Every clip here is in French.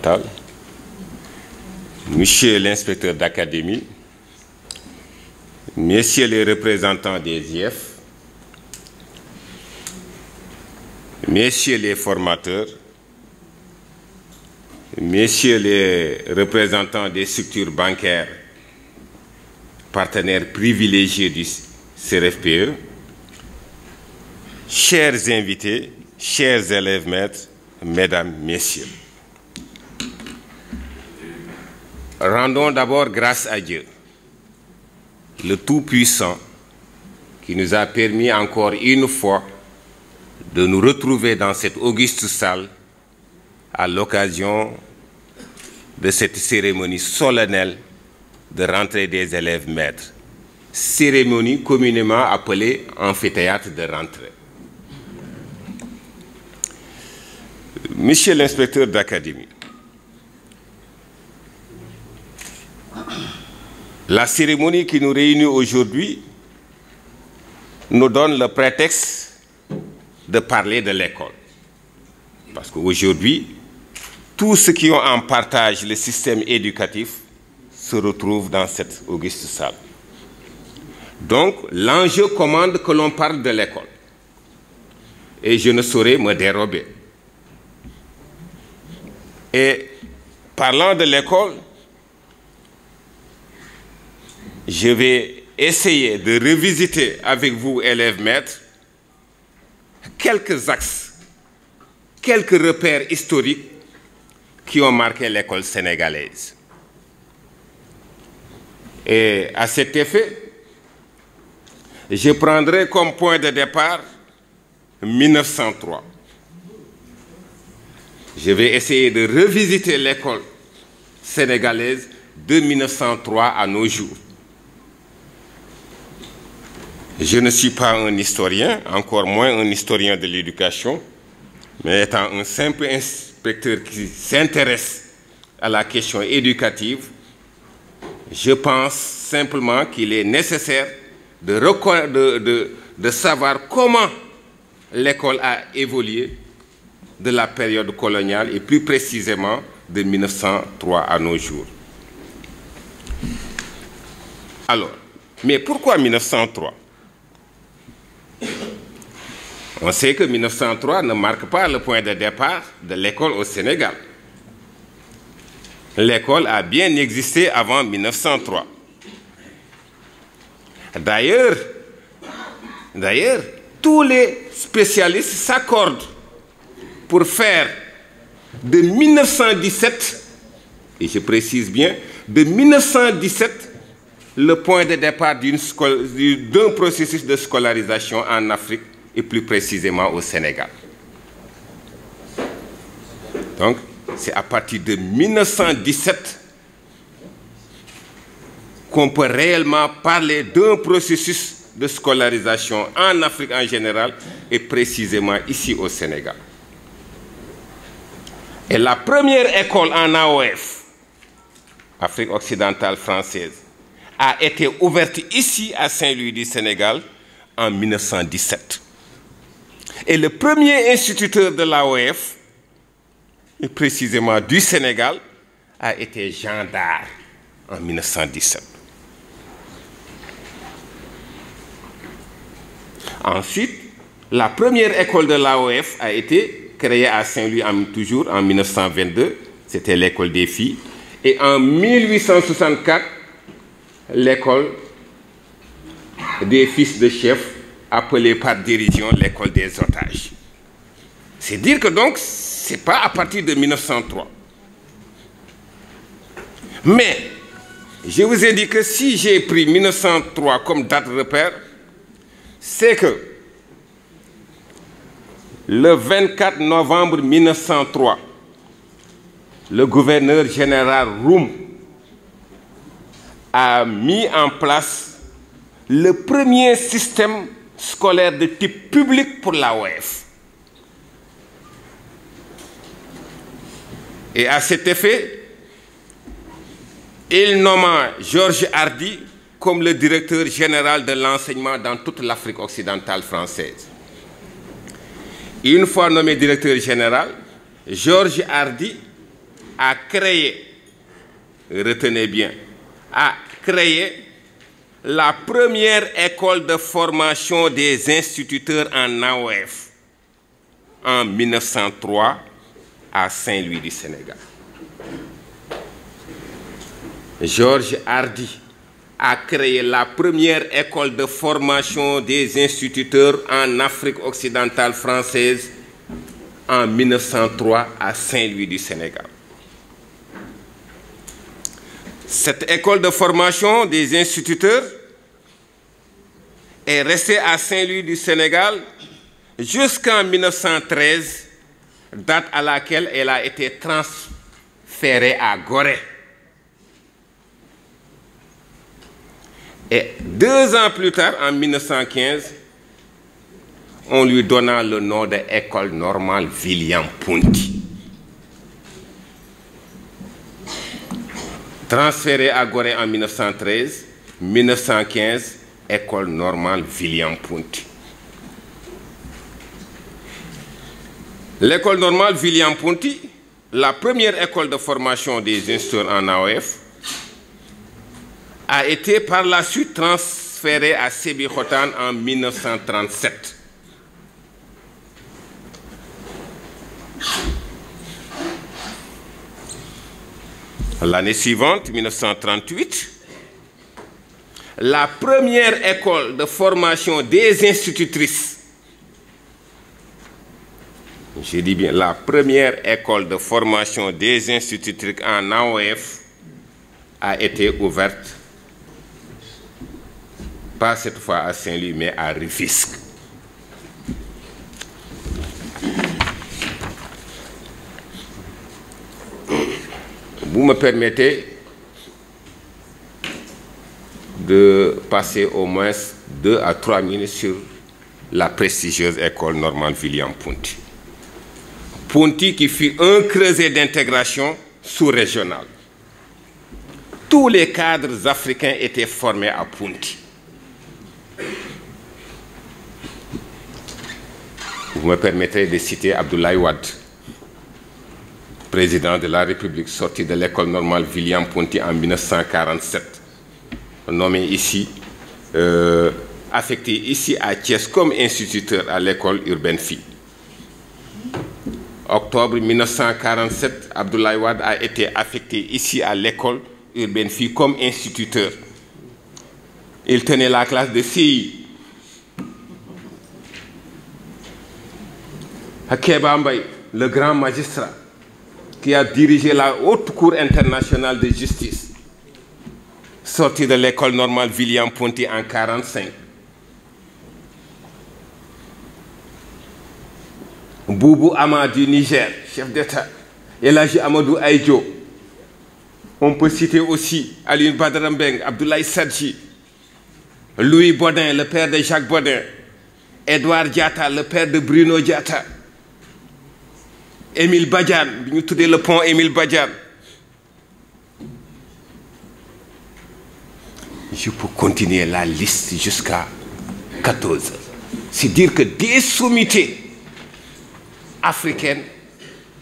occidentale, Monsieur l'inspecteur d'académie, Messieurs les représentants des IEF, Messieurs les formateurs, Messieurs les représentants des structures bancaires, partenaires privilégiés du CRFPE, chers invités, chers élèves maîtres, Mesdames, Messieurs. Rendons d'abord grâce à Dieu, le Tout-Puissant, qui nous a permis encore une fois de nous retrouver dans cette auguste salle à l'occasion de cette cérémonie solennelle de rentrée des élèves maîtres, cérémonie communément appelée amphithéâtre de rentrée. Monsieur l'inspecteur d'académie, la cérémonie qui nous réunit aujourd'hui nous donne le prétexte de parler de l'école. Parce qu'aujourd'hui, tous ceux qui ont en partage le système éducatif se retrouvent dans cette auguste salle. Donc, l'enjeu commande que l'on parle de l'école. Et je ne saurais me dérober. Et parlant de l'école, je vais essayer de revisiter avec vous, élèves maîtres, quelques axes, quelques repères historiques qui ont marqué l'école sénégalaise. Et à cet effet, je prendrai comme point de départ 1903. Je vais essayer de revisiter l'école sénégalaise de 1903 à nos jours. Je ne suis pas un historien, encore moins un historien de l'éducation, mais étant un simple inspecteur qui s'intéresse à la question éducative, je pense simplement qu'il est nécessaire de savoir comment l'école a évolué de la période coloniale et plus précisément de 1903 à nos jours. Alors, mais pourquoi 1903? On sait que 1903 ne marque pas le point de départ de l'école au Sénégal. L'école a bien existé avant 1903. D'ailleurs, tous les spécialistes s'accordent pour faire de 1917, et je précise bien, de 1917, le point de départ d'un processus de scolarisation en Afrique et plus précisément au Sénégal. Donc, c'est à partir de 1917 qu'on peut réellement parler d'un processus de scolarisation en Afrique en général et précisément ici au Sénégal. Et la première école en AOF, Afrique occidentale française, a été ouverte ici à Saint-Louis du Sénégal en 1917. Et le premier instituteur de l'AOF, et précisément du Sénégal, a été Jean Dard en 1917. Ensuite, la première école de l'AOF a été créée à Saint-Louis toujours en 1922, c'était l'école des filles, et en 1864, l'école des fils de chef, appelée par dérision l'école des otages. C'est dire que donc, ce n'est pas à partir de 1903. Mais, je vous ai dit que si j'ai pris 1903 comme date repère, c'est que le 24 novembre 1903, le gouverneur général Roum a mis en place le premier système scolaire de type public pour l'AOF. Et à cet effet, il nomma Georges Hardy comme le directeur général de l'enseignement dans toute l'Afrique occidentale française. Une fois nommé directeur général, Georges Hardy a créé, retenez bien, a créé la première école de formation des instituteurs en AOF en 1903 à Saint-Louis du Sénégal. Georges Hardy a créé la première école de formation des instituteurs en Afrique occidentale française en 1903 à Saint-Louis du Sénégal. Cette école de formation des instituteurs est restée à Saint-Louis du Sénégal jusqu'en 1913, date à laquelle elle a été transférée à Gorée. Et 2 ans plus tard, en 1915, on lui donna le nom de École normale William-Ponty. Transférée à Gorée en 1913, 1915, École normale William-Ponty. L'école normale William-Ponty, la première école de formation des instituteurs en AOF, a été par la suite transférée à Sébikotane en 1937. L'année suivante, 1938, la première école de formation des institutrices, je dis bien la première école de formation des institutrices en AOF a été ouverte, pas cette fois à Saint-Louis, mais à Rufisque. Vous me permettez de passer au moins 2 à 3 minutes sur la prestigieuse école normale William-Ponty. Ponty qui fut un creuset d'intégration sous-régionale. Tous les cadres africains étaient formés à Ponty. Vous me permettrez de citer Abdoulaye Wade, président de la République, sorti de l'école normale William-Ponty en 1947, nommé ici, affecté ici à Thiès comme instituteur à l'école urbaine Phi. Octobre 1947, Abdoulaye Wade a été affecté ici à l'école urbaine Phi comme instituteur. Il tenait la classe de CI. Kéba Mbaye, le grand magistrat, qui a dirigé la Haute Cour internationale de justice, sorti de l'école normale William-Ponty en 1945. Boubou Ama du Niger, chef d'État, Elhaji Amadou Aïdjo. On peut citer aussi Alioune Badara Mbeng, Abdoulaye Sadji, Louis Bodin, le père de Jacques Bodin, Edouard Diatta, le père de Bruno Diatta, Émile Badiane, nous avons le pont Émile Badiane. Je peux continuer la liste jusqu'à 14. C'est dire que des sommités africaines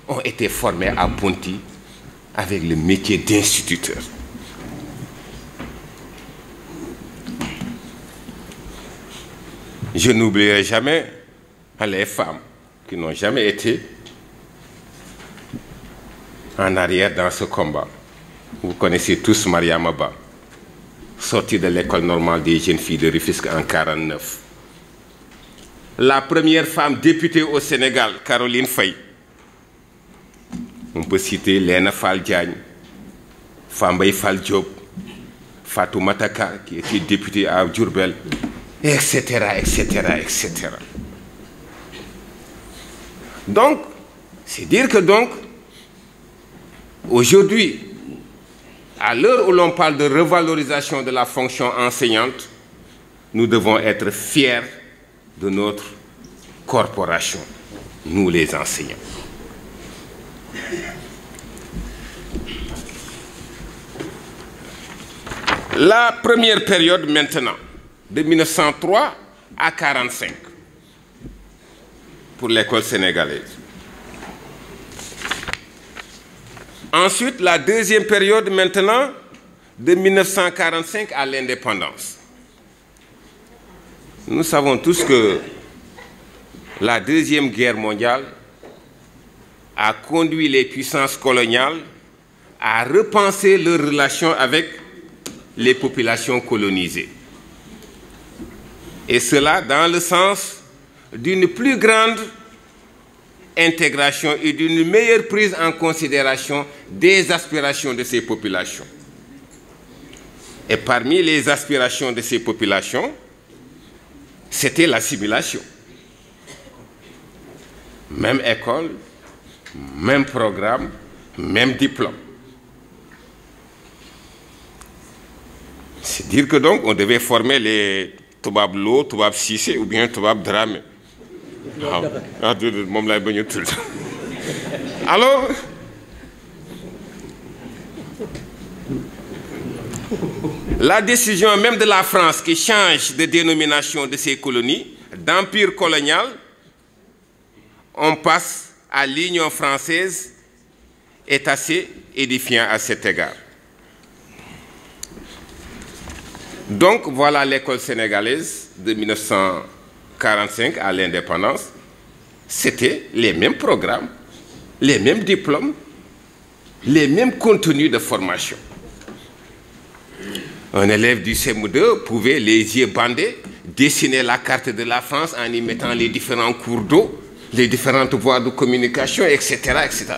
ont été formées à Ponty avec le métier d'instituteur. Je n'oublierai jamais les femmes qui n'ont jamais été en arrière dans ce combat. Vous connaissez tous Mariama Ba, sortie de l'école normale des jeunes filles de Rufisque en 1949. La première femme députée au Sénégal, Caroline Faye. On peut citer Léna Fall Diagne, Fambaye Fall Diop, Fatou Mataka, qui était députée à Diourbel, etc., etc., etc. Donc, c'est dire que donc, aujourd'hui, à l'heure où l'on parle de revalorisation de la fonction enseignante, nous devons être fiers de notre corporation, nous les enseignants. La première période maintenant, de 1903 à 1945, pour l'école sénégalaise. Ensuite, la deuxième période maintenant, de 1945 à l'indépendance. Nous savons tous que la Deuxième Guerre mondiale a conduit les puissances coloniales à repenser leurs relations avec les populations colonisées. Et cela dans le sens d'une plus grande intégration et d'une meilleure prise en considération des aspirations de ces populations. Et parmi les aspirations de ces populations, c'était l'assimilation. Même école, même programme, même diplôme. C'est dire que donc on devait former les Toubab Lo, Toubab Cissé ou bien Toubab Dramé. Alors, la décision même de la France qui change de dénomination de ses colonies, d'empire colonial, on passe à l'Union française, est assez édifiant à cet égard. Donc voilà l'école sénégalaise de 1945 à l'indépendance. C'était les mêmes programmes, les mêmes diplômes, les mêmes contenus de formation. Un élève du CM2 pouvait, les yeux bandés, dessiner la carte de la France en y mettant les différents cours d'eau, les différentes voies de communication, etc., etc.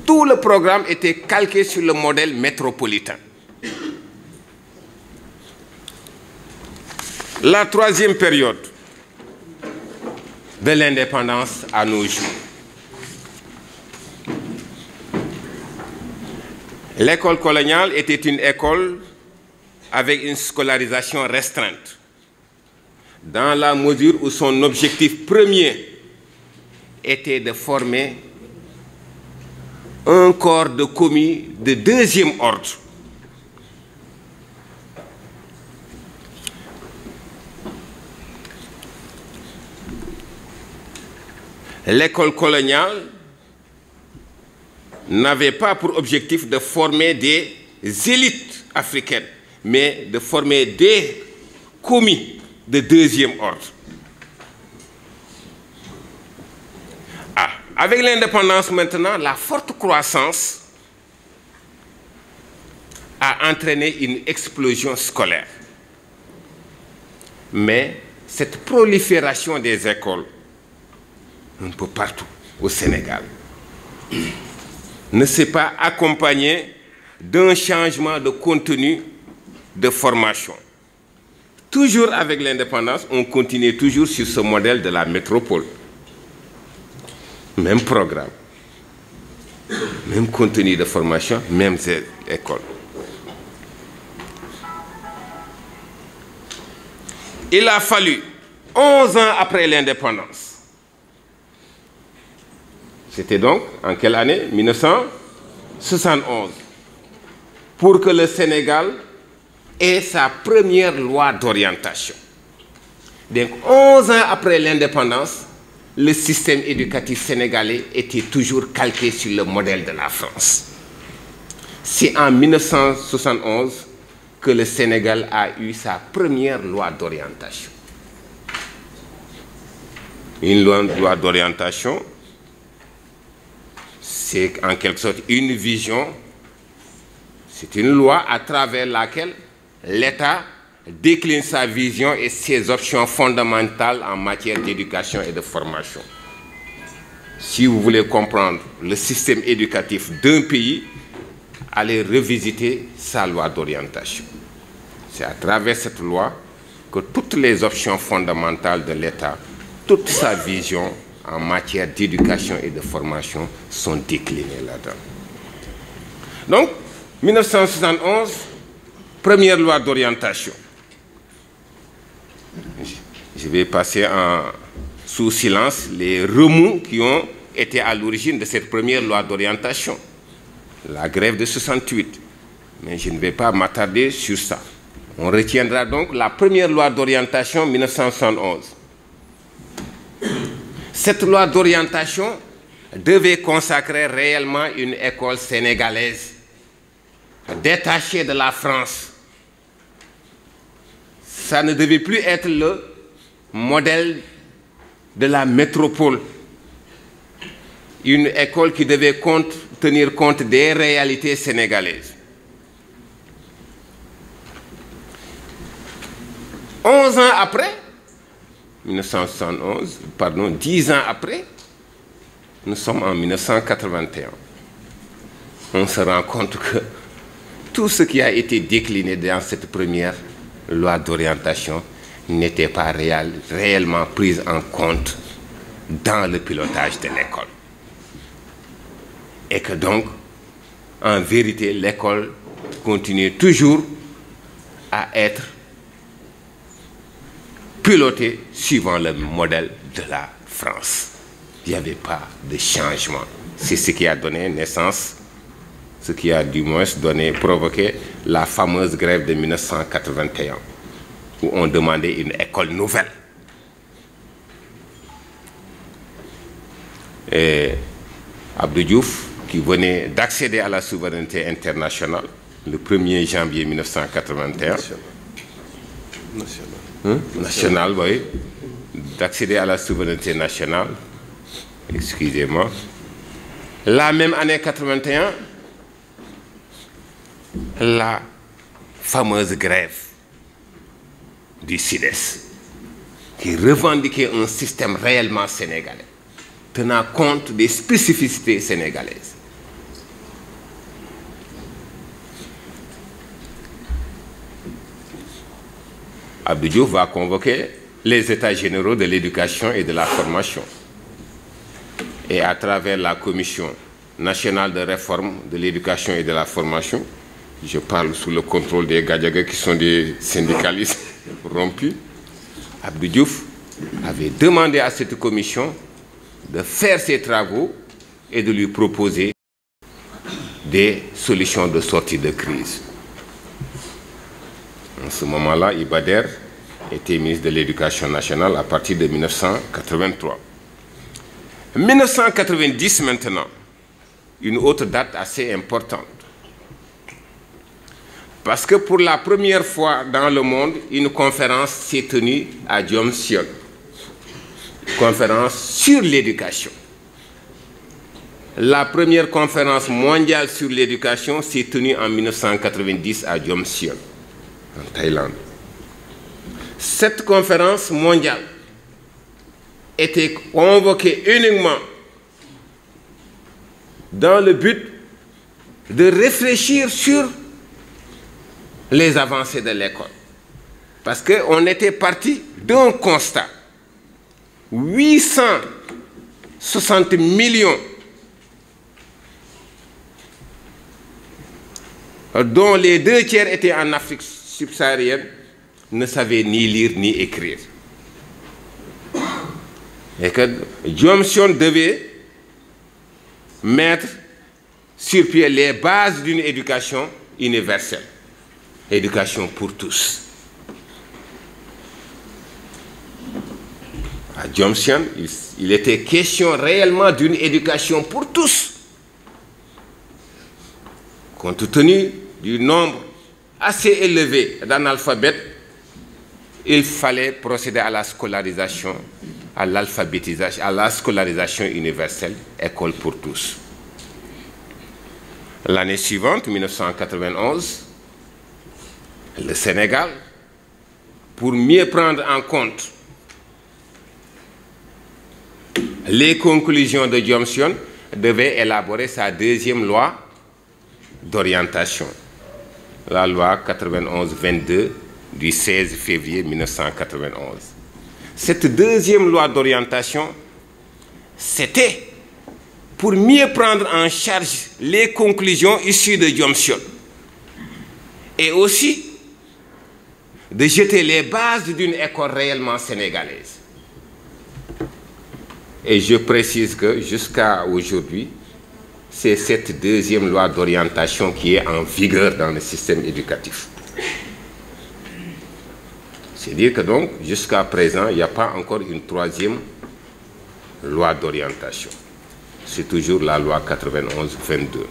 Tout le programme était calqué sur le modèle métropolitain. La troisième période de l'indépendance à nos jours. L'école coloniale était une école avec une scolarisation restreinte, dans la mesure où son objectif premier était de former un corps de commis de deuxième ordre. L'école coloniale n'avait pas pour objectif de former des élites africaines, mais de former des commis de deuxième ordre. Avec l'indépendance maintenant, la forte croissance a entraîné une explosion scolaire. Mais cette prolifération des écoles, un peu partout au Sénégal, ne s'est pas accompagnée d'un changement de contenu de formation. Toujours avec l'indépendance, on continue toujours sur ce modèle de la métropole. Même programme, même contenu de formation, même école. Il a fallu 11 ans après l'indépendance. C'était donc en quelle année? 1971. Pour que le Sénégal ait sa première loi d'orientation. Donc 11 ans après l'indépendance, le système éducatif sénégalais était toujours calqué sur le modèle de la France. C'est en 1971 que le Sénégal a eu sa première loi d'orientation. Une loi d'orientation, c'est en quelque sorte une vision, c'est une loi à travers laquelle l'État décline sa vision et ses options fondamentales en matière d'éducation et de formation. Si vous voulez comprendre le système éducatif d'un pays, allez revisiter sa loi d'orientation. C'est à travers cette loi que toutes les options fondamentales de l'État, toute sa vision en matière d'éducation et de formation sont déclinées là-dedans. Donc, 1971, première loi d'orientation. Je vais passer sous silence les remous qui ont été à l'origine de cette première loi d'orientation. La grève de 68. Mais je ne vais pas m'attarder sur ça. On retiendra donc la première loi d'orientation 1971. Cette loi d'orientation devait consacrer réellement une école sénégalaise, détachée de la France. Ça ne devait plus être le modèle de la métropole. Une école qui devait tenir compte des réalités sénégalaises. 11 ans après, 1971, pardon, 10 ans après, nous sommes en 1981. On se rend compte que tout ce qui a été décliné dans cette première loi d'orientation n'était pas réellement pris en compte dans le pilotage de l'école. Et que donc, en vérité, l'école continue toujours à être pilotée suivant le modèle de la France. Il n'y avait pas de changement. C'est ce qui a donné naissance, ce qui a du moins provoqué la fameuse grève de 1981, où on demandait une école nouvelle. Et Abdou Diouf, qui venait d'accéder à la souveraineté internationale le 1er janvier 1981, national, oui, d'accéder à la souveraineté nationale, excusez-moi. La même année 81, la fameuse grève du SYDES, qui revendiquait un système réellement sénégalais, tenant compte des spécificités sénégalaises. Abdou Diouf va convoquer les États généraux de l'éducation et de la formation. Et à travers la Commission nationale de réforme de l'éducation et de la formation, je parle sous le contrôle des Gadiaga qui sont des syndicalistes rompus, Abdou Diouf avait demandé à cette commission de faire ses travaux et de lui proposer des solutions de sortie de crise. En ce moment-là, Ibader était ministre de l'Éducation nationale à partir de 1983. 1990 maintenant, une autre date assez importante. Parce que pour la première fois dans le monde, une conférence s'est tenue à Diomsio. Conférence sur l'éducation. La première conférence mondiale sur l'éducation s'est tenue en 1990 à Diomsio, en Thaïlande. Cette conférence mondiale était convoquée uniquement dans le but de réfléchir sur les avancées de l'école. Parce qu'on était parti d'un constat. 860 millions, dont les 2 tiers étaient en Afrique subsaharienne, ne savaient ni lire ni écrire. Et que Diomsio devait mettre sur pied les bases d'une éducation universelle. Éducation pour tous. À Diomsio, il était question réellement d'une éducation pour tous. Compte tenu du nombre assez élevé d'analphabètes, il fallait procéder à la scolarisation, à l'alphabétisation, à la scolarisation universelle, école pour tous. L'année suivante, 1991, le Sénégal, pour mieux prendre en compte les conclusions de Diomsio, devait élaborer sa 2e loi d'orientation, la loi 91-22 du 16 février 1991. Cette 2e loi d'orientation, c'était pour mieux prendre en charge les conclusions issues de Diomsio et aussi de jeter les bases d'une école réellement sénégalaise. Et je précise que jusqu'à aujourd'hui, c'est cette 2e loi d'orientation qui est en vigueur dans le système éducatif. C'est-à-dire que donc, jusqu'à présent, il n'y a pas encore une 3e loi d'orientation. C'est toujours la loi 91-22.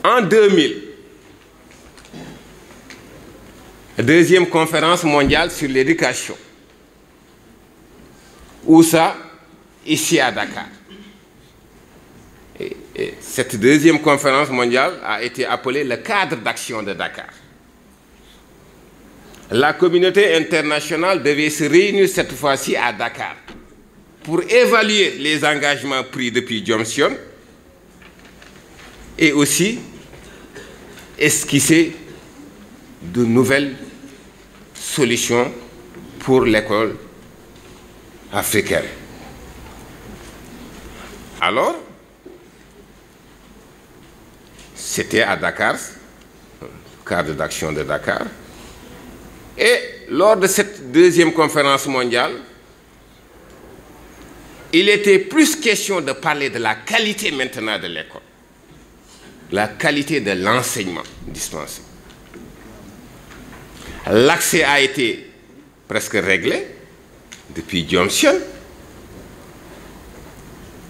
En 2000, deuxième conférence mondiale sur l'éducation. Où ça? Ici à Dakar. Et cette deuxième conférence mondiale a été appelée le cadre d'action de Dakar. La communauté internationale devait se réunir cette fois-ci à Dakar pour évaluer les engagements pris depuis Johnson et aussi esquisser de nouvelles solutions pour l'école africaine. Alors, c'était à Dakar, cadre d'action de Dakar. Et lors de cette deuxième conférence mondiale, il était plus question de parler de la qualité maintenant de l'école, la qualité de l'enseignement dispensé. L'accès a été presque réglé depuis Johnson.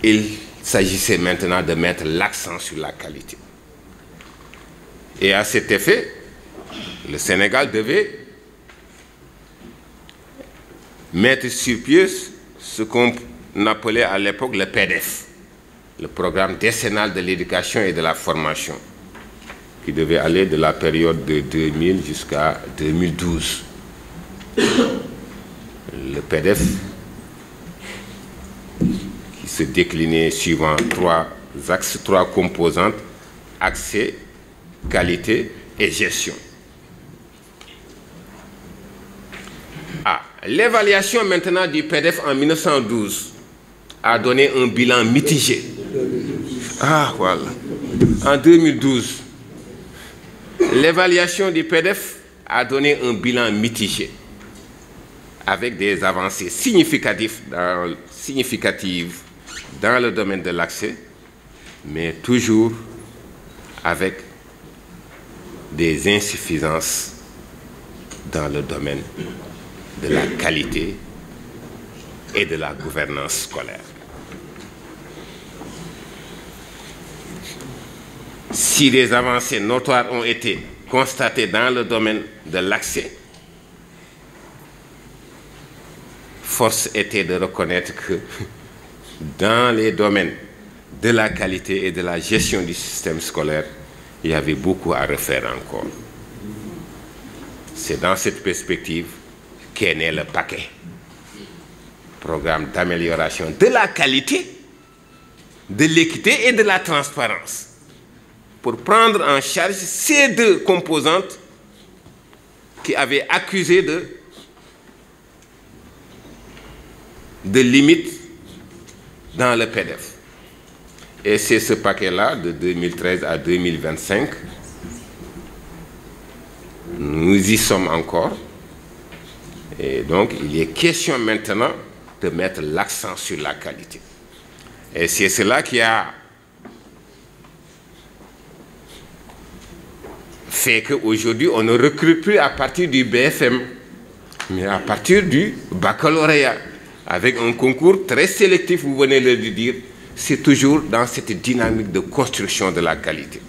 Il s'agissait maintenant de mettre l'accent sur la qualité. Et à cet effet, le Sénégal devait mettre sur pied ce qu'on appelait à l'époque le PDF, le programme décennal de l'éducation et de la formation, qui devait aller de la période de 2000 jusqu'à 2012. Le PDF qui se déclinait suivant trois axes, trois composantes: accès, qualité et gestion. L'évaluation maintenant du PDF en 1912 a donné un bilan mitigé. Voilà. En 2012, l'évaluation du PDF a donné un bilan mitigé, avec des avancées significatives dans le domaine de l'accès, mais toujours avec des insuffisances dans le domaine de la qualité et de la gouvernance scolaire. Si des avancées notoires ont été constatées dans le domaine de l'accès, force était de reconnaître que dans les domaines de la qualité et de la gestion du système scolaire, il y avait beaucoup à refaire encore. C'est dans cette perspective qu'est né le paquet, programme d'amélioration de la qualité, de l'équité et de la transparence, pour prendre en charge ces deux composantes qui avaient accusé de limites dans le PDF. Et c'est ce paquet-là, de 2013 à 2025, nous y sommes encore. Et donc, il est question maintenant de mettre l'accent sur la qualité. Et c'est cela qui a fait qu'aujourd'hui, on ne recrute plus à partir du BFM, mais à partir du baccalauréat, avec un concours très sélectif, vous venez de le dire. C'est toujours dans cette dynamique de construction de la qualité.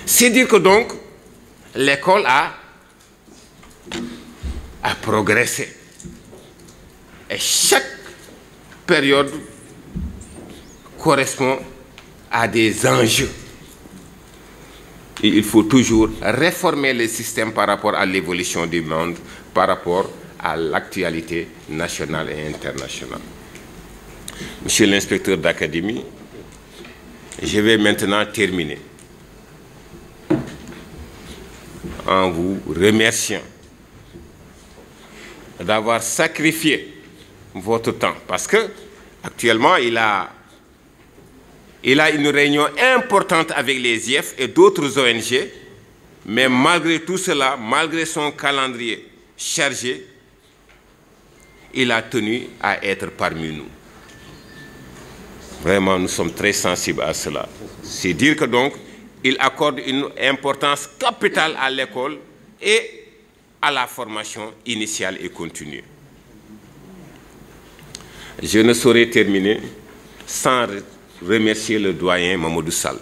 C'est dire que donc, l'école a progressé. Et chaque période correspond à des enjeux. Et il faut toujours réformer le système par rapport à l'évolution du monde, par rapport à l'actualité nationale et internationale. Monsieur l'inspecteur d'académie, je vais maintenant terminer en vous remerciant d'avoir sacrifié votre temps, parce que actuellement il a une réunion importante avec les IEF et d'autres ONG, mais malgré tout cela, malgré son calendrier chargé, il a tenu à être parmi nous. Vraiment, nous sommes très sensibles à cela. C'est dire que donc, il accorde une importance capitale à l'école et à la formation initiale et continue. Je ne saurais terminer sans remercier le doyen Mamadou Sall,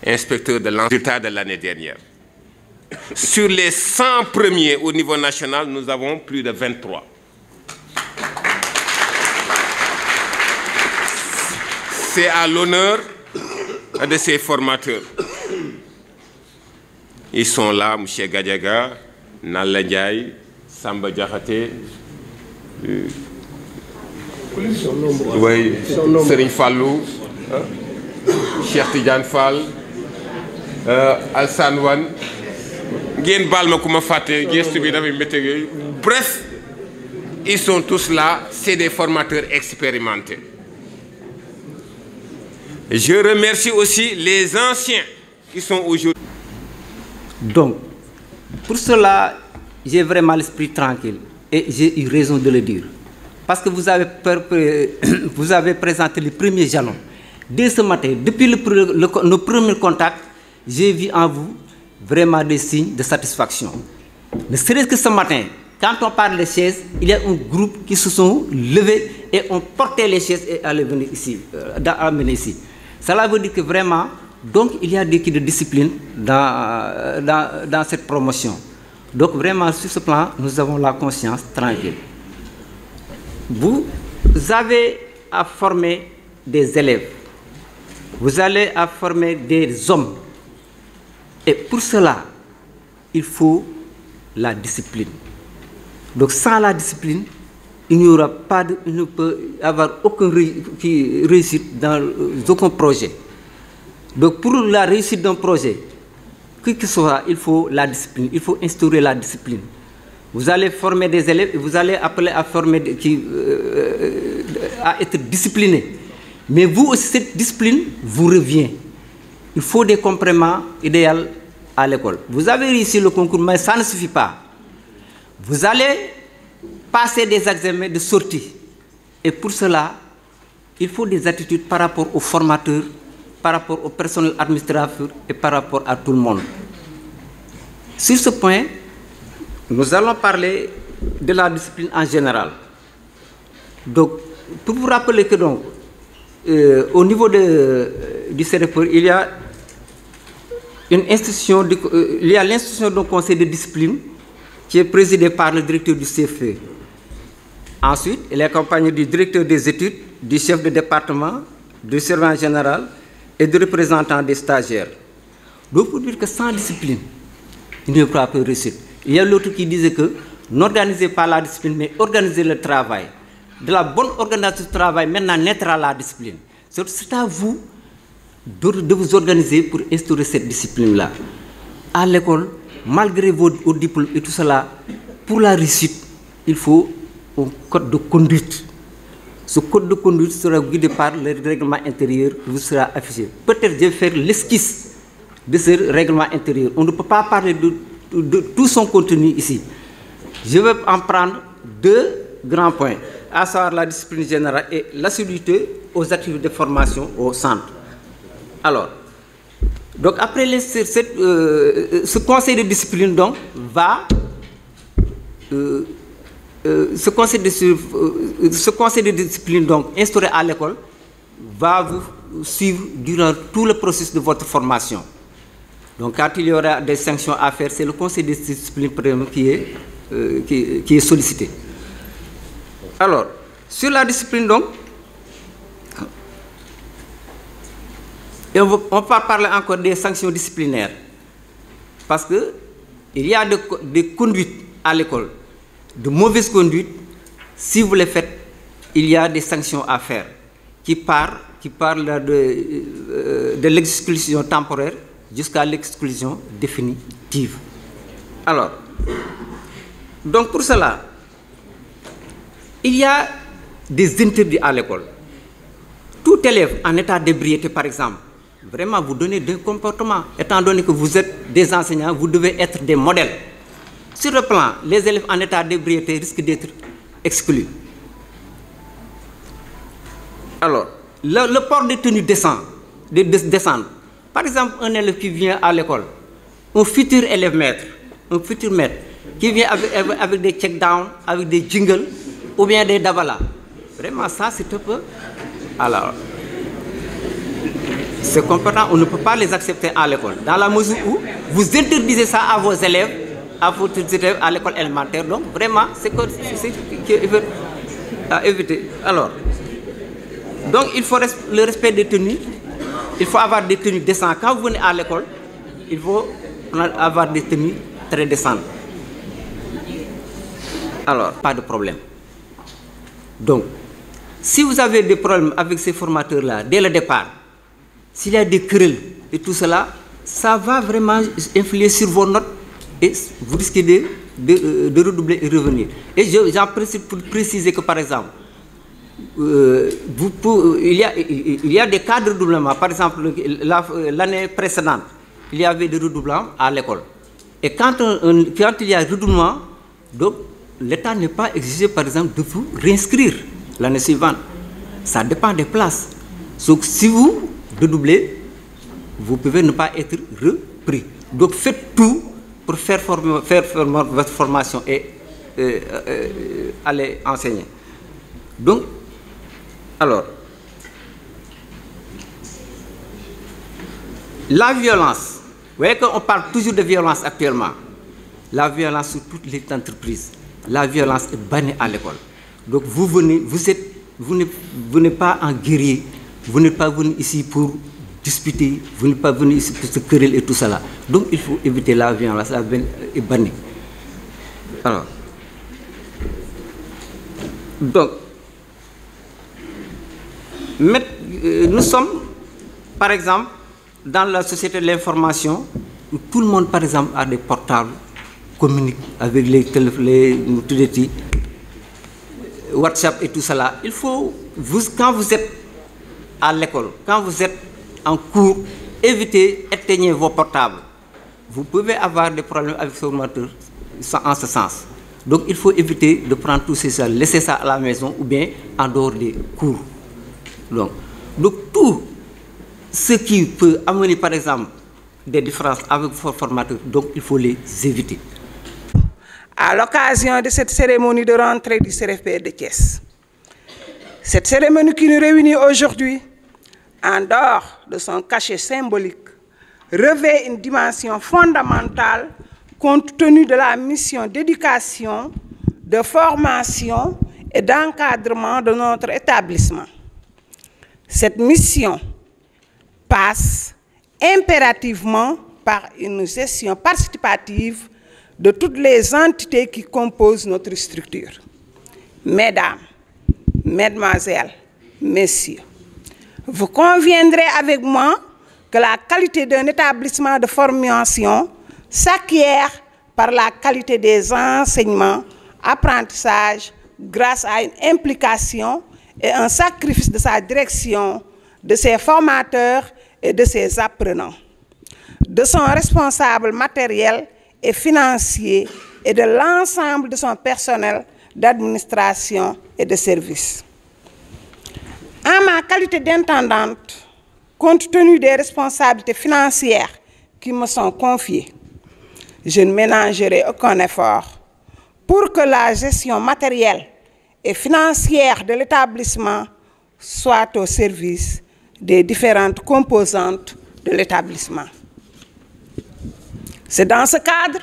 inspecteur de l'enquête de l'année dernière. Sur les 100 premiers au niveau national, nous avons plus de 23. C'est à l'honneur de ces formateurs. Ils sont là, M. Gadiaga, Nalla Ndiaye, Samba Diakhaté, oui, Serigne Fallou, Cheikh Tidiane Fall, Alsan Wan, bref, ils sont tous là, c'est des formateurs expérimentés. Je remercie aussi les anciens qui sont aujourd'hui. Donc, pour cela, j'ai vraiment l'esprit tranquille et j'ai eu raison de le dire. Parce que vous avez présenté les premiers jalons. Dès ce matin, depuis nos premiers contacts, j'ai vu en vous vraiment des signes de satisfaction. Ne serait-ce que ce matin, quand on parle des chaises, il y a un groupe qui se sont levés et ont porté les chaises et allaient venir ici, ici. Cela veut dire que vraiment, donc il y a des kits de discipline dans cette promotion. Donc vraiment, sur ce plan, nous avons la conscience tranquille. Vous avez à former des élèves. Vous allez à former des hommes. Et pour cela, il faut la discipline. Donc sans la discipline, il n'y aura pas de, il ne peut y avoir aucune réussite dans aucun projet. Donc pour la réussite d'un projet, quel que soit, il faut la discipline, il faut instaurer la discipline. Vous allez former des élèves et vous allez appeler à former, à être disciplinés. Mais vous aussi, cette discipline vous revient. Il faut des compléments idéaux à l'école. Vous avez réussi le concours, mais ça ne suffit pas. Vous allez passer des examens de sortie. Et pour cela, il faut des attitudes par rapport aux formateurs, par rapport au personnel administratif et par rapport à tout le monde. Sur ce point, nous allons parler de la discipline en général. Donc, pour vous rappeler que donc, au niveau du CRFPE, il y a une institution, il y a l'institution d'un conseil de discipline qui est présidé par le directeur du CFE. Ensuite, il est accompagné du directeur des études, du chef de département, du surveillant général et du représentant des stagiaires. Donc, pour dire que sans discipline, il n'y aura pas de réussite. Il y a l'autre qui disait que n'organisez pas la discipline, mais organisez le travail. De la bonne organisation du travail, maintenant naîtra la discipline. C'est à vous de vous organiser pour instaurer cette discipline-là. À l'école, malgré vos diplômes et tout cela, pour la réussite, il faut un code de conduite. Ce code de conduite sera guidé par le règlement intérieur qui vous sera affiché. Peut-être je vais faire l'esquisse de ce règlement intérieur. On ne peut pas parler de tout son contenu ici. Je vais en prendre deux grands points, à savoir la discipline générale et l'assiduité aux activités de formation au centre. Alors, donc après ce conseil de discipline donc, va... ce conseil de discipline donc, instauré à l'école va vous suivre durant tout le processus de votre formation. Donc quand il y aura des sanctions à faire, c'est le conseil de discipline qui est sollicité. Alors, sur la discipline donc, et on va parler encore des sanctions disciplinaires. Parce qu'il y a des conduites à l'école, de mauvaises conduites. Si vous les faites, il y a des sanctions à faire qui parlent de l'exclusion temporaire jusqu'à l'exclusion définitive. Alors, donc pour cela, il y a des interdits à l'école. Tout élève en état d'ébriété, par exemple, vraiment vous donnez des comportements. Étant donné que vous êtes des enseignants, vous devez être des modèles. Sur le plan, les élèves en état d'ébriété risquent d'être exclus. Alors, le port de tenue descend. Par exemple, un élève qui vient à l'école, un futur élève maître, un futur maître, qui vient avec des check-downs, avec des jingles, ou bien des dabala. Vraiment, ça, c'est un peu... Alors, ces comportements, on ne peut pas les accepter à l'école. Dans la mesure où vous interdisez ça à vos élèves, à l'école élémentaire. Donc, vraiment, c'est à éviter. Alors, donc, il faut le respect des tenues. Il faut avoir des tenues décentes. Quand vous venez à l'école, il faut avoir des tenues très décentes. Alors, pas de problème. Donc, si vous avez des problèmes avec ces formateurs-là, dès le départ, s'il y a des querelles et tout cela, ça va vraiment influer sur vos notes et vous risquez de redoubler et revenir. Et j'en précise pour préciser que, par exemple, il y a des cas de redoublement. Par exemple, l'année précédente, il y avait des redoublements à l'école. Et quand il y a redoublement, donc l'État n'est pas exigé, par exemple, de vous réinscrire l'année suivante. Ça dépend des places. Donc, si vous redoublez, vous pouvez ne pas être repris. Donc, faites tout pour faire votre formation et aller enseigner. Donc, alors, la violence. Vous voyez qu'on parle toujours de violence actuellement. La violence sur toutes les entreprises. La violence est bannie à l'école. Donc vous venez, vous n'êtes pas un guerrier, vous n'êtes pas venu ici pour disputer, vous n'êtes pas venu ici pour se quereller et tout cela. Donc il faut éviter la violence, la violence est bannie. Alors, donc, nous sommes, par exemple, dans la société de l'information, où tout le monde, par exemple, a des portables, communique avec les WhatsApp et tout cela. Il faut, quand vous êtes à l'école, quand vous êtes en cours, évitez, éteignez vos portables. Vous pouvez avoir des problèmes avec ce formateur en ce sens. Donc il faut éviter de prendre tout ça, laisser ça à la maison ou bien en dehors des cours. Donc tout ce qui peut amener, par exemple, des différences avec vos formateurs, donc il faut les éviter. À l'occasion de cette cérémonie de rentrée du CRFPE de Thiès. Cette cérémonie qui nous réunit aujourd'hui, en dehors de son cachet symbolique, revêt une dimension fondamentale compte tenu de la mission d'éducation, de formation et d'encadrement de notre établissement. Cette mission passe impérativement par une gestion participative de toutes les entités qui composent notre structure. Mesdames, Mesdemoiselles, Messieurs, vous conviendrez avec moi que la qualité d'un établissement de formation s'acquiert par la qualité des enseignements, apprentissages, grâce à une implication et un sacrifice de sa direction, de ses formateurs et de ses apprenants, de son responsable matériel et financier et de l'ensemble de son personnel d'administration et de service. En ma qualité d'intendante, compte tenu des responsabilités financières qui me sont confiées, je ne ménagerai aucun effort pour que la gestion matérielle et financière de l'établissement soit au service des différentes composantes de l'établissement. C'est dans ce cadre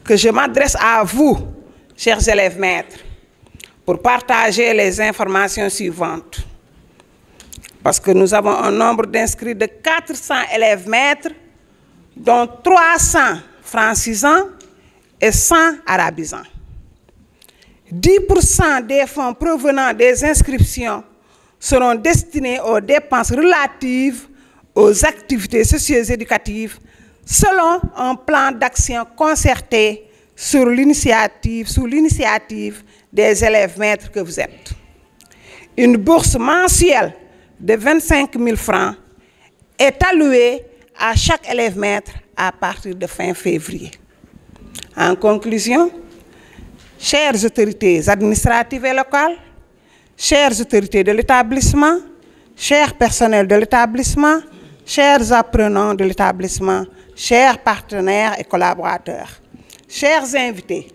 que je m'adresse à vous, chers élèves maîtres, pour partager les informations suivantes. Parce que nous avons un nombre d'inscrits de 400 élèves maîtres, dont 300 francisants et 100 arabisants. 10% des fonds provenant des inscriptions seront destinés aux dépenses relatives aux activités socio-éducatives selon un plan d'action concerté sous l'initiative des élèves maîtres que vous êtes. Une bourse mensuelle de 25 000 francs est allouée à chaque élève maître à partir de fin février. En conclusion, chères autorités administratives et locales, chères autorités de l'établissement, chers personnels de l'établissement, chers apprenants de l'établissement, chers partenaires et collaborateurs, chers invités,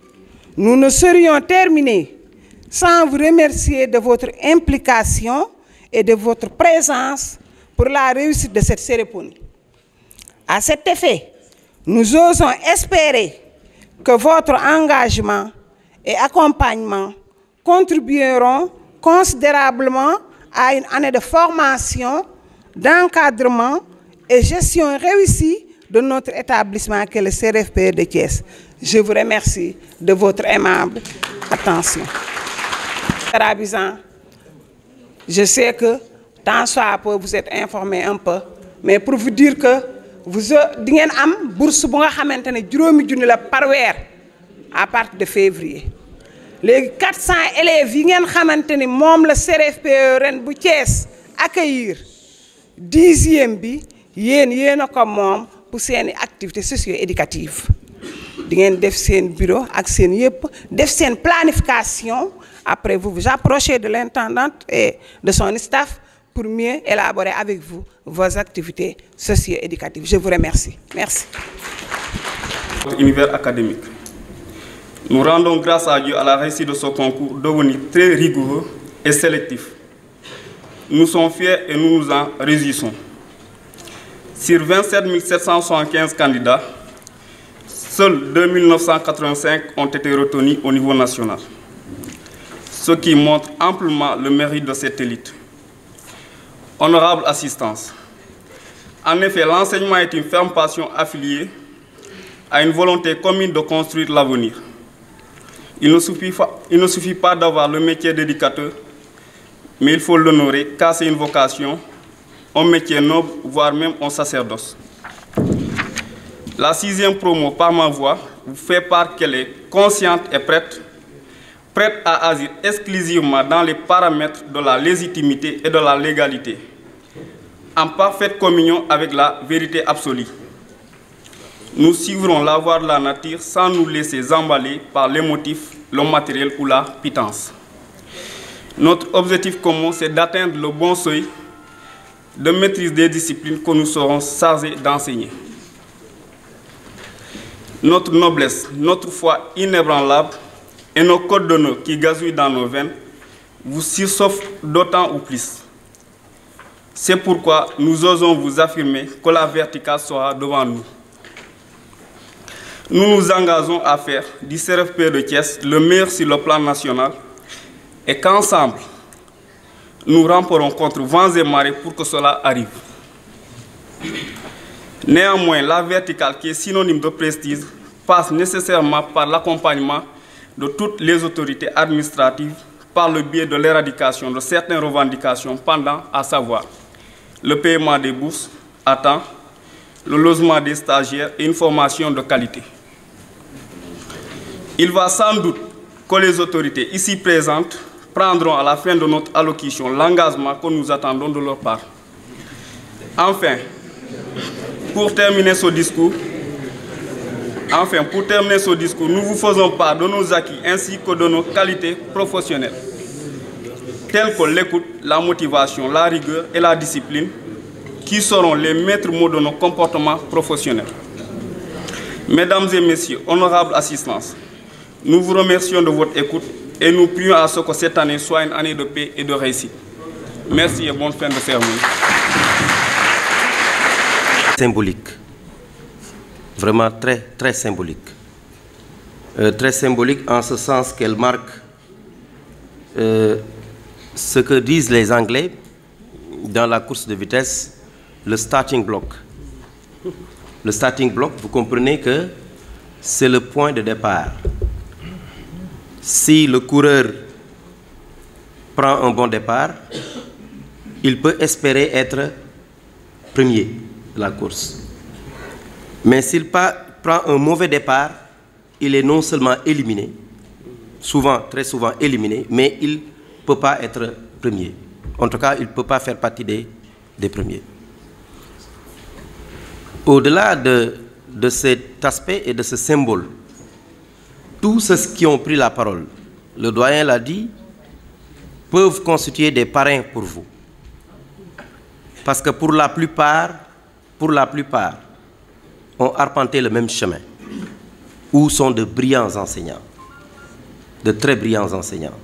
nous ne saurions terminer sans vous remercier de votre implication et de votre présence pour la réussite de cette cérémonie. À cet effet, nous osons espérer que votre engagement et accompagnement contribueront considérablement à une année de formation, d'encadrement et gestion réussie de notre établissement qu'est le CRFPE de Thiès. Je vous remercie de votre aimable attention. Je sais que tant soit peu vous êtes informé un peu, mais pour vous dire que vous avez une bourse par weer à partir de février. Les 400 élèves qui ont le CRFPE ren bu Thiès accueillir 10e bi yéen a ko moom pour seen activité socio-éducative. Di ngeen def seen bureau ak seen yépp def seen planification. Après vous vous approchez de l'intendante et de son staff pour mieux élaborer avec vous vos activités socio-éducatives. Je vous remercie. Merci. Notre univers académique. Nous rendons grâce à Dieu à la réussite de ce concours devenu très rigoureux et sélectif. Nous sommes fiers et nous nous en réjouissons. Sur 27 775 candidats, seuls 2 985 ont été retenus au niveau national, ce qui montre amplement le mérite de cette élite. Honorable assistance. En effet, l'enseignement est une ferme passion affiliée à une volonté commune de construire l'avenir. Il ne suffit pas d'avoir le métier d'éducateur, mais il faut l'honorer car c'est une vocation, un métier noble, voire même un sacerdoce. La 6e promo par ma voix vous fait part qu'elle est consciente et prête à agir exclusivement dans les paramètres de la légitimité et de la légalité, en parfaite communion avec la vérité absolue. Nous suivrons la voie de la nature sans nous laisser emballer par les motifs, le matériel ou la pitance. Notre objectif commun, c'est d'atteindre le bon seuil de maîtrise des disciplines que nous serons chargés d'enseigner. Notre noblesse, notre foi inébranlable et nos codes d'honneur qui gazouillent dans nos veines vous surchauffent d'autant ou plus. C'est pourquoi nous osons vous affirmer que la verticale sera devant nous. Nous nous engageons à faire du CRFPE de Thiès le meilleur sur le plan national et qu'ensemble, nous ramperons contre vents et marées pour que cela arrive. Néanmoins, la verticale, qui est synonyme de prestige, passe nécessairement par l'accompagnement de toutes les autorités administratives par le biais de l'éradication de certaines revendications pendant, à savoir le paiement des bourses à temps, le logement des stagiaires et une formation de qualité. Il va sans doute que les autorités ici présentes prendront à la fin de notre allocution l'engagement que nous attendons de leur part. Enfin, pour terminer ce discours, nous vous faisons part de nos acquis ainsi que de nos qualités professionnelles, telles que l'écoute, la motivation, la rigueur et la discipline, qui seront les maîtres mots de nos comportements professionnels. Mesdames et messieurs, honorables assistances, nous vous remercions de votre écoute et nous prions à ce que cette année soit une année de paix et de réussite. Merci et bonne fin de cérémonie. Symbolique. Vraiment très, très symbolique. Très symbolique en ce sens qu'elle marque ce que disent les Anglais dans la course de vitesse, le starting block. Le starting block, vous comprenez que c'est le point de départ. Si le coureur prend un bon départ, il peut espérer être premier de la course. Mais s'il prend un mauvais départ, il est non seulement éliminé, souvent, très souvent éliminé, mais il ne peut pas être premier. En tout cas, il ne peut pas faire partie des premiers. Au-delà de cet aspect et de ce symbole, tous ceux qui ont pris la parole, le doyen l'a dit, peuvent constituer des parrains pour vous. Parce que pour la plupart, ont arpenté le même chemin, où sont de brillants enseignants, de très brillants enseignants.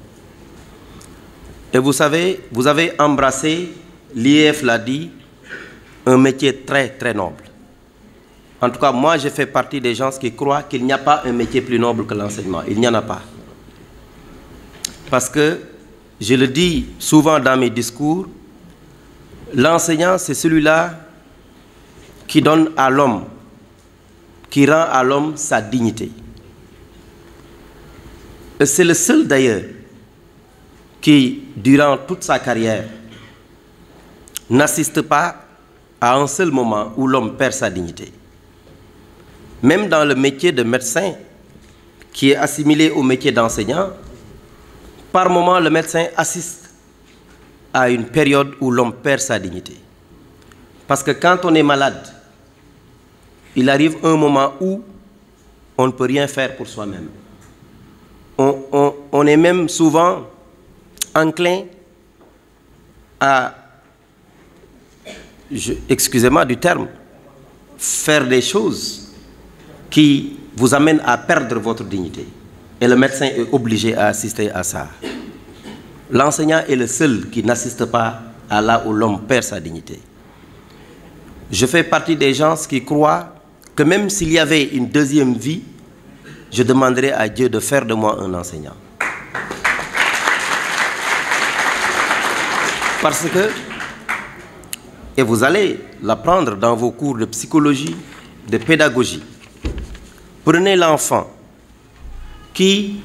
Et vous savez, vous avez embrassé, l'IEF l'a dit, un métier très, très noble. En tout cas, moi, je fais partie des gens qui croient qu'il n'y a pas un métier plus noble que l'enseignement. Il n'y en a pas. Parce que, je le dis souvent dans mes discours, l'enseignant, c'est celui-là qui donne à l'homme, qui rend à l'homme sa dignité. C'est le seul d'ailleurs qui, durant toute sa carrière, n'assiste pas à un seul moment où l'homme perd sa dignité. Même dans le métier de médecin, qui est assimilé au métier d'enseignant, par moment, le médecin assiste à une période où l'homme perd sa dignité. Parce que quand on est malade, il arrive un moment où on ne peut rien faire pour soi-même. On est même souvent enclin à, excusez-moi du terme, faire des choses qui vous amènent à perdre votre dignité. Et le médecin est obligé à assister à ça. L'enseignant est le seul qui n'assiste pas à là où l'homme perd sa dignité. Je fais partie des gens qui croient que même s'il y avait une deuxième vie, je demanderais à Dieu de faire de moi un enseignant. Parce que, et vous allez l'apprendre dans vos cours de psychologie, de pédagogie, prenez l'enfant qui,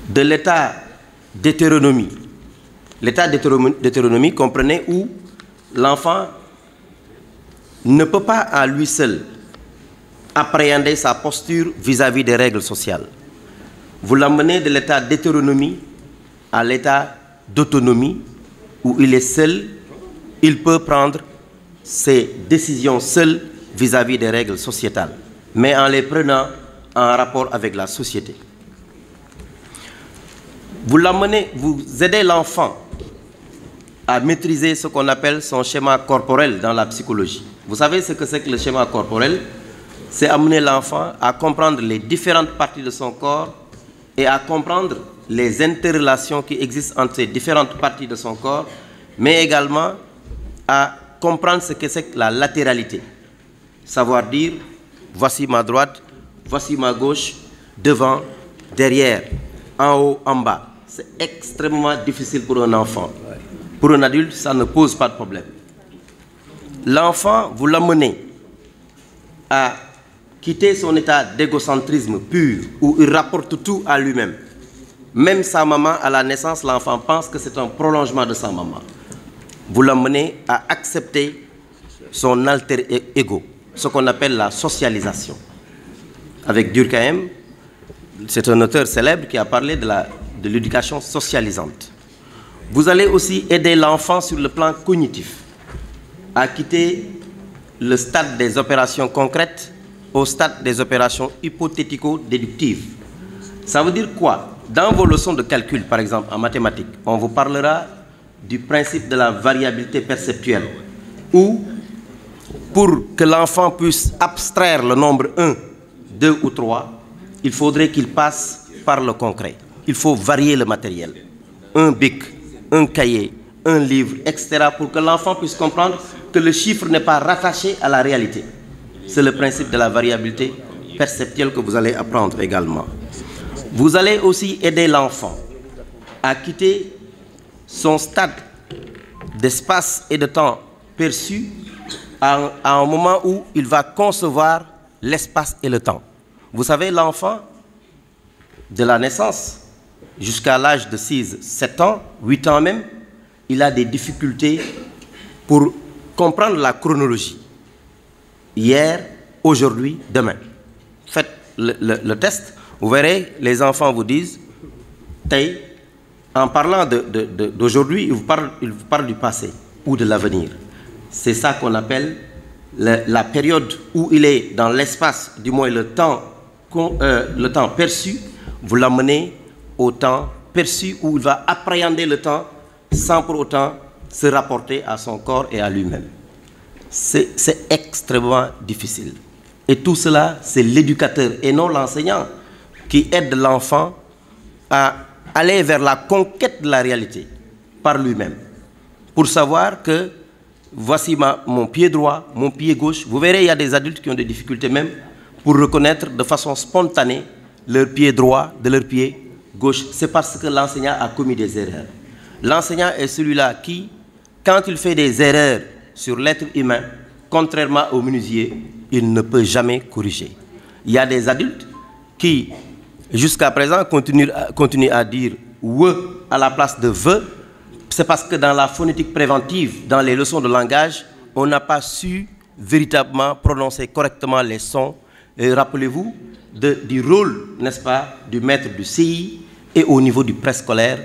de l'état d'hétéronomie, l'état d'hétéronomie, comprenez, où l'enfant ne peut pas à lui seul appréhender sa posture vis-à-vis des règles sociales. Vous l'emmenez de l'état d'hétéronomie à l'état d'autonomie, où il est seul, il peut prendre ses décisions seul vis-à-vis des règles sociétales, mais en les prenant en rapport avec la société. Vous l'emmenez, vous aidez l'enfant à maîtriser ce qu'on appelle son schéma corporel dans la psychologie. Vous savez ce que c'est que le schéma corporel? C'est amener l'enfant à comprendre les différentes parties de son corps et à comprendre les interrelations qui existent entre ces différentes parties de son corps, mais également à comprendre ce que c'est que la latéralité. Savoir dire, voici ma droite, voici ma gauche, devant, derrière, en haut, en bas. C'est extrêmement difficile pour un enfant. Pour un adulte, ça ne pose pas de problème. L'enfant, vous l'amenez à quitter son état d'égocentrisme pur, où il rapporte tout à lui-même. Même sa maman, à la naissance, l'enfant pense que c'est un prolongement de sa maman. Vous l'amenez à accepter son alter ego, ce qu'on appelle la socialisation. Avec Durkheim, c'est un auteur célèbre qui a parlé de l'éducation socialisante. Vous allez aussi aider l'enfant sur le plan cognitif à quitter le stade des opérations concrètes au stade des opérations hypothético-déductives. Ça veut dire quoi? Dans vos leçons de calcul, par exemple, en mathématiques, on vous parlera du principe de la variabilité perceptuelle, où, pour que l'enfant puisse abstraire le nombre 1, 2 ou 3, il faudrait qu'il passe par le concret. Il faut varier le matériel. Un bic, un cahier, un livre, etc. pour que l'enfant puisse comprendre que le chiffre n'est pas rattaché à la réalité. C'est le principe de la variabilité perceptuelle que vous allez apprendre également. Vous allez aussi aider l'enfant à quitter son stade d'espace et de temps perçu à un moment où il va concevoir l'espace et le temps. Vous savez, l'enfant, de la naissance jusqu'à l'âge de 6, 7 ans, 8 ans même, il a des difficultés pour comprendre la chronologie. Hier, aujourd'hui, demain. Faites le test, vous verrez, les enfants vous disent, en parlant d'aujourd'hui, ils vous parlent du passé ou de l'avenir. C'est ça qu'on appelle la période où il est dans l'espace, du moins le temps perçu, vous l'amenez au temps perçu où il va appréhender le temps sans pour autant se rapporter à son corps et à lui-même. C'est extrêmement difficile. Et tout cela, c'est l'éducateur et non l'enseignant qui aide l'enfant à aller vers la conquête de la réalité par lui-même, pour savoir que voici mon pied droit, mon pied gauche. Vous verrez, il y a des adultes qui ont des difficultés même pour reconnaître de façon spontanée leur pied droit de leur pied gauche. C'est parce que l'enseignant a commis des erreurs. L'enseignant est celui-là qui, quand il fait des erreurs sur l'être humain, contrairement au menuisier, il ne peut jamais corriger. Il y a des adultes qui, jusqu'à présent, continuent à dire « we » à la place de « ve ». C'est parce que dans la phonétique préventive, dans les leçons de langage, on n'a pas su véritablement prononcer correctement les sons. Et rappelez-vous du rôle, n'est-ce pas, du maître du CI et au niveau du préscolaire.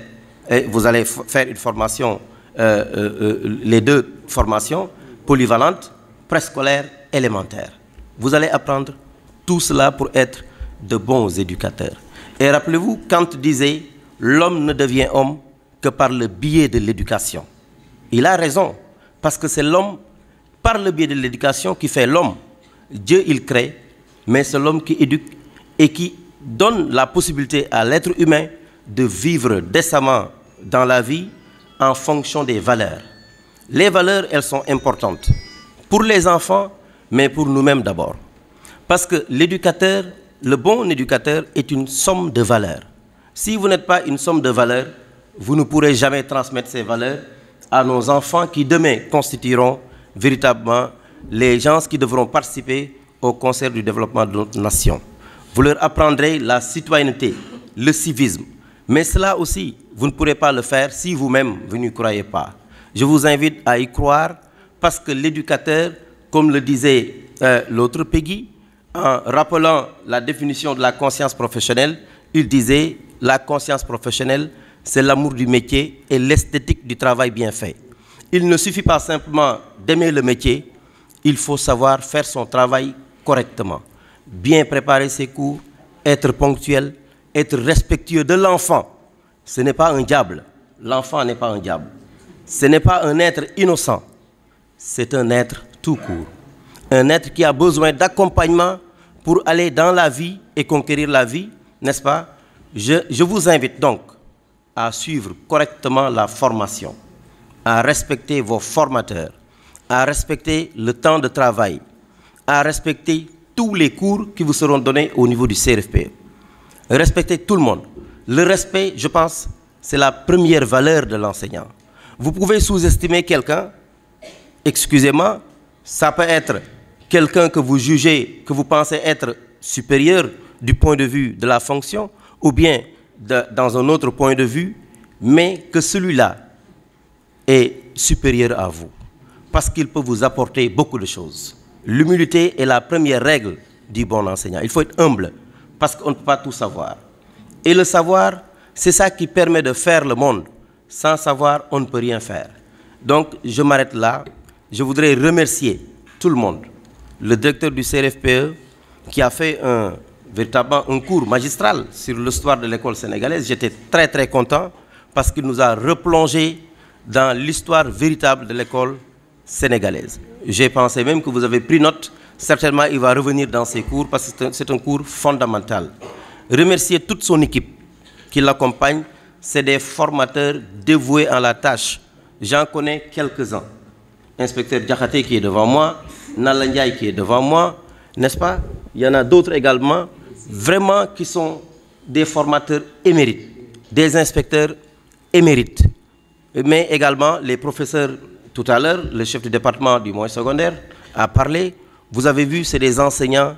Et vous allez faire une formation, les deux formations, polyvalentes, préscolaire, élémentaire. Vous allez apprendre tout cela pour être de bons éducateurs. Et rappelez-vous, Kant disait « l'homme ne devient homme que par le biais de l'éducation ». Il a raison, parce que c'est l'homme, par le biais de l'éducation, qui fait l'homme. Dieu, il crée, mais c'est l'homme qui éduque et qui donne la possibilité à l'être humain de vivre décemment dans la vie en fonction des valeurs. Les valeurs, elles sont importantes pour les enfants, mais pour nous-mêmes d'abord. Parce que l'éducateur, le bon éducateur est une somme de valeurs. Si vous n'êtes pas une somme de valeurs, vous ne pourrez jamais transmettre ces valeurs à nos enfants qui demain constitueront véritablement les gens qui devront participer au concert du développement de notre nation. Vous leur apprendrez la citoyenneté, le civisme. Mais cela aussi, vous ne pourrez pas le faire si vous-même, vous n'y croyez pas. Je vous invite à y croire parce que l'éducateur, comme le disait l'autre Peggy, en rappelant la définition de la conscience professionnelle, il disait « la conscience professionnelle, c'est l'amour du métier et l'esthétique du travail bien fait. Il ne suffit pas simplement d'aimer le métier, il faut savoir faire son travail correctement, bien préparer ses cours, être ponctuel, être respectueux de l'enfant. Ce n'est pas un diable, l'enfant n'est pas un diable. Ce n'est pas un être innocent, c'est un être tout court. Un être qui a besoin d'accompagnement pour aller dans la vie et conquérir la vie, n'est-ce pas? Je vous invite donc à suivre correctement la formation, à respecter vos formateurs, à respecter le temps de travail, à respecter tous les cours qui vous seront donnés au niveau du CRFPE. Respectez tout le monde. Le respect, je pense, c'est la première valeur de l'enseignant. Vous pouvez sous-estimer quelqu'un, excusez-moi, ça peut être quelqu'un que vous jugez, que vous pensez être supérieur du point de vue de la fonction, ou bien dans un autre point de vue, mais que celui-là est supérieur à vous, parce qu'il peut vous apporter beaucoup de choses. L'humilité est la première règle du bon enseignant. Il faut être humble, parce qu'on ne peut pas tout savoir. Et le savoir, c'est ça qui permet de faire le monde. Sans savoir, on ne peut rien faire. Donc, je m'arrête là. Je voudrais remercier tout le monde. Le directeur du CRFPE, qui a fait véritablement un cours magistral sur l'histoire de l'école sénégalaise. J'étais très très content parce qu'il nous a replongé dans l'histoire véritable de l'école sénégalaise. J'ai pensé même que vous avez pris note. Certainement, il va revenir dans ces cours parce que c'est un cours fondamental. Remercier toute son équipe qui l'accompagne. C'est des formateurs dévoués à la tâche. J'en connais quelques-uns. Inspecteur Diakhaté qui est devant moi, Nala Ndiaye qui est devant moi, n'est-ce pas? Il y en a d'autres également, vraiment qui sont des formateurs émérites, des inspecteurs émérites, mais également les professeurs. Tout à l'heure, le chef du département du moyen secondaire a parlé. Vous avez vu, c'est des enseignants,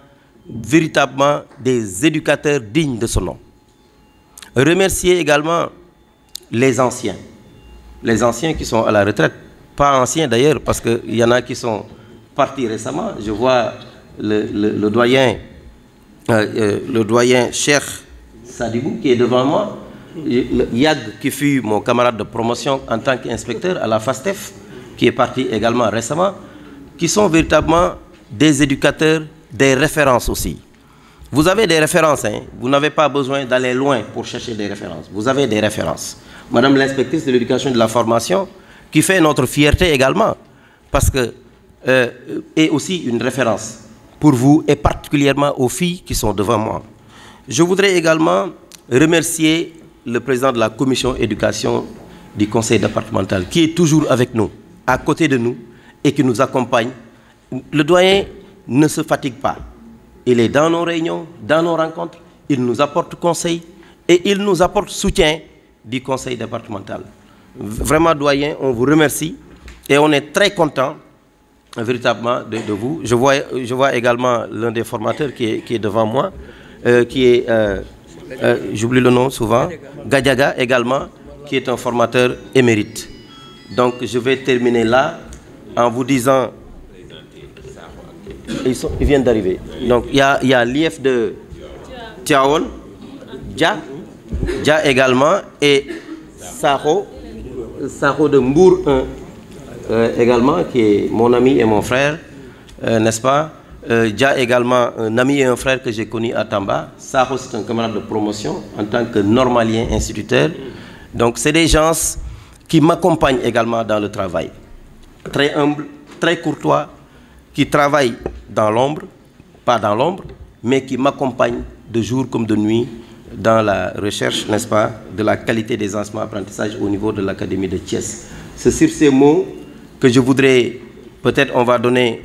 véritablement des éducateurs dignes de ce nom. Remercier également les anciens qui sont à la retraite. Pas anciens d'ailleurs, parce qu'il y en a qui sont partis récemment. Je vois le doyen Cheikh Sadibou qui est devant moi. Yag qui fut mon camarade de promotion en tant qu'inspecteur à la FASTEF, qui est parti également récemment, qui sont véritablement des éducateurs, des références aussi. Vous avez des références, hein? Vous n'avez pas besoin d'aller loin pour chercher des références. Vous avez des références. Madame l'inspectrice de l'éducation et de la formation, qui fait notre fierté également, parce que est aussi une référence pour vous et particulièrement aux filles qui sont devant moi. Je voudrais également remercier le président de la commission éducation du conseil départemental, qui est toujours avec nous, à côté de nous, et qui nous accompagne. Le doyen ne se fatigue pas. Il est dans nos réunions, dans nos rencontres, il nous apporte conseil et il nous apporte soutien du conseil départemental. Vraiment, doyen, on vous remercie et on est très content véritablement de vous. Je vois également l'un des formateurs qui est devant moi, qui est, j'oublie le nom souvent, Gadiaga également, qui est un formateur émérite. Donc je vais terminer là en vous disant, ils viennent d'arriver. Donc il y a l'IF de Tiaon, Dia également, et Saho de Mbour 1 également, qui est mon ami et mon frère, n'est-ce pas? Dia également, un ami et un frère que j'ai connu à Tamba. Saho, c'est un camarade de promotion en tant que normalien instituteur. Donc c'est des gens qui m'accompagnent également dans le travail. Très humble, très courtois, qui travaillent dans l'ombre, pas dans l'ombre, mais qui m'accompagnent de jour comme de nuit dans la recherche, n'est-ce pas, de la qualité des enseignements-apprentissages au niveau de l'Académie de Thiès. C'est sur ces mots que je voudrais, peut-être on va donner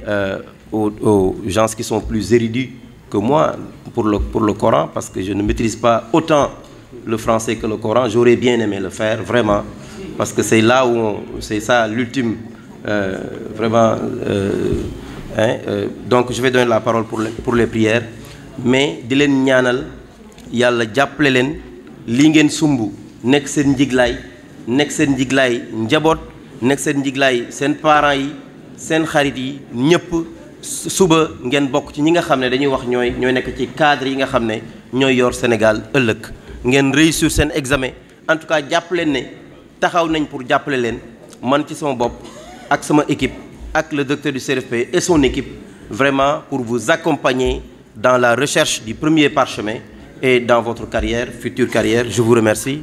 aux gens qui sont plus érudits que moi pour le Coran, parce que je ne maîtrise pas autant le français que le Coran. J'aurais bien aimé le faire, vraiment, parce que c'est là où, c'est ça l'ultime, vraiment... donc je vais donner la parole pour les prières, mais di leen ñaanal yàlla jàppale leen li ngeen sumb nekk seen njiglaay nekk seen njiglaay njaboot nekk seen njiglaay seen parents yi seen xarit yi ñëpp suba ngeen bokk ci ñi nga xam ne dañuy wax ñooy nekk ci cadre yi nga xam ne ñooy yor Sénégal ëllëg ngeen réussir seen examen. En tout cas jàpp leen ne taxaw nañ pour jàppale leen man ci sama bopp ak sama équipe ak le docteur du CRFP et son équipe, vraiment pour vous accompagner dans la recherche du premier parchemin et dans votre carrière, future carrière. Je vous remercie.